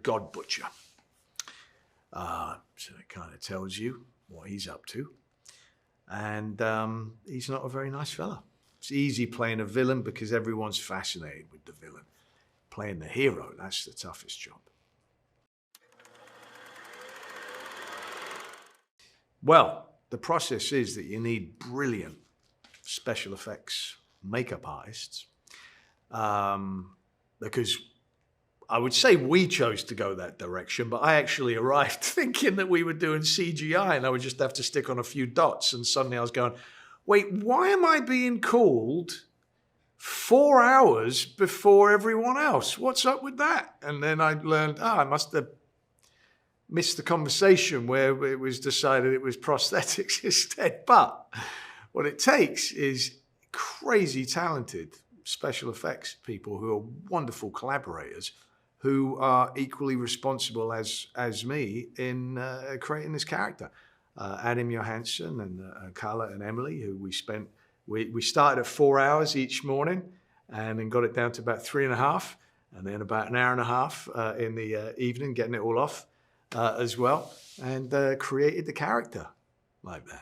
God Butcher. So it kind of tells you what he's up to. And he's not a very nice fella. It's easy playing a villain because everyone's fascinated with the villain. Playing the hero, that's the toughest job. Well, the process is that you need brilliant special effects makeup artists, because I would say we chose to go that direction, but I actually arrived thinking that we were doing CGI and I would just have to stick on a few dots, and suddenly I was going, wait, why am I being called 4 hours before everyone else? What's up with that? And then I learned, I must have missed the conversation where it was decided it was prosthetics instead. But what it takes is crazy talented special effects people who are wonderful collaborators, who are equally responsible as me in creating this character. Adam Johansson and Carla and Emily, who we started at 4 hours each morning and then got it down to about 3.5, and then about an hour and a half in the evening, getting it all off as well, and created the character like that.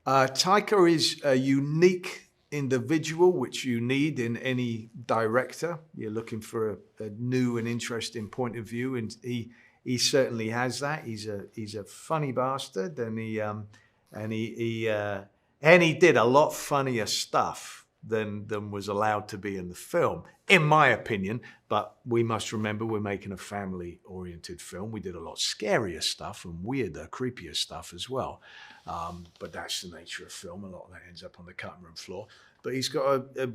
Taika is a unique individual, which you need in any director. You're looking for a new and interesting point of view, and he certainly has that. He's a funny bastard, and he did a lot funnier stuff than was allowed to be in the film, in my opinion. But we must remember we're making a family-oriented film. We did a lot scarier stuff and weirder, creepier stuff as well. But that's the nature of film. A lot of that ends up on the cutting room floor. But he's got a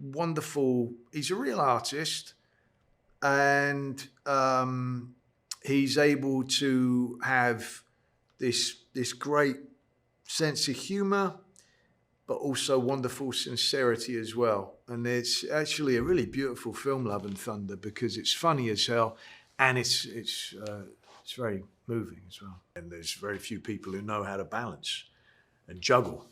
wonderful, he's a real artist, and he's able to have this great sense of humor, but also wonderful sincerity as well. And it's actually a really beautiful film, Love and Thunder, because it's funny as hell, and it's very moving as well. And there's very few people who know how to balance and juggle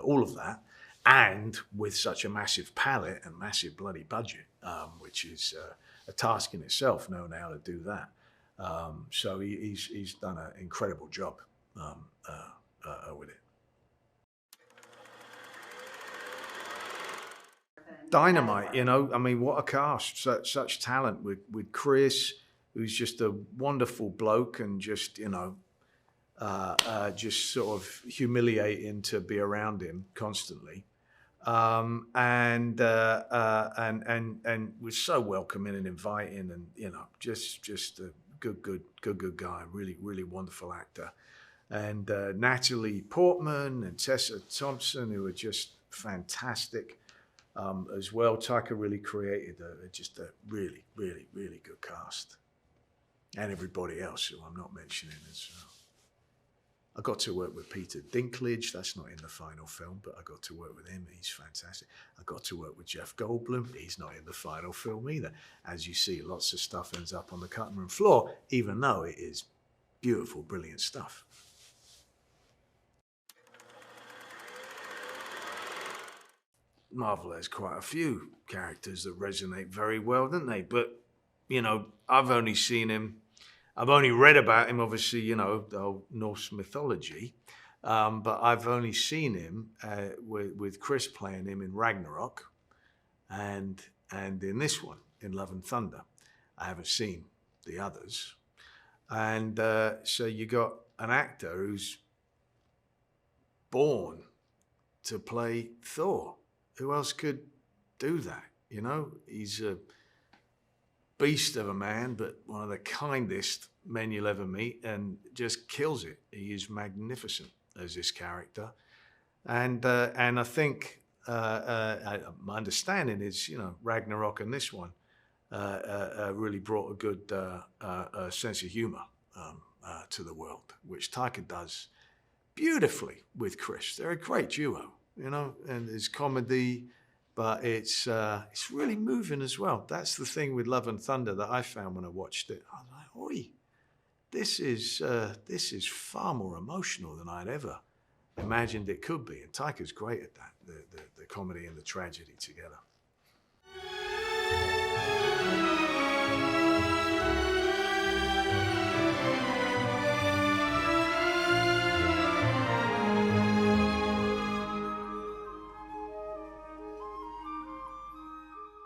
all of that, and with such a massive palette and massive bloody budget, which is a task in itself, knowing how to do that. So he's done an incredible job with it. Dynamite, you know, I mean, what a cast, such talent with Chris, who's just a wonderful bloke and just, you know, just sort of humiliating to be around him constantly. And was so welcoming and inviting, and, you know, just a good guy, really wonderful actor. And Natalie Portman and Tessa Thompson, who are just fantastic. As well, Taika really created just a really good cast, and everybody else who I'm not mentioning as well. I got to work with Peter Dinklage. That's not in the final film, but I got to work with him. He's fantastic. I got to work with Jeff Goldblum. He's not in the final film either. As you see, lots of stuff ends up on the cutting room floor, even though it is beautiful, brilliant stuff. Marvel has quite a few characters that resonate very well, don't they? But, you know, I've only read about him, obviously, you know, the whole Norse mythology, but I've only seen him with Chris playing him in Ragnarok and in this one, in Love and Thunder. I haven't seen the others. And so you got an actor who's born to play Thor. Who else could do that? You know, he's a beast of a man, but one of the kindest men you'll ever meet, and just kills it. He is magnificent as this character. And I think my understanding is, you know, Ragnarok and this one really brought a good sense of humor to the world, which Taika does beautifully with Chris. They're a great duo. You know, and it's comedy, but it's really moving as well. That's the thing with Love and Thunder that I found when I watched it. I was like, oi, this is far more emotional than I'd ever imagined it could be. And Taika's great at that, the comedy and the tragedy together.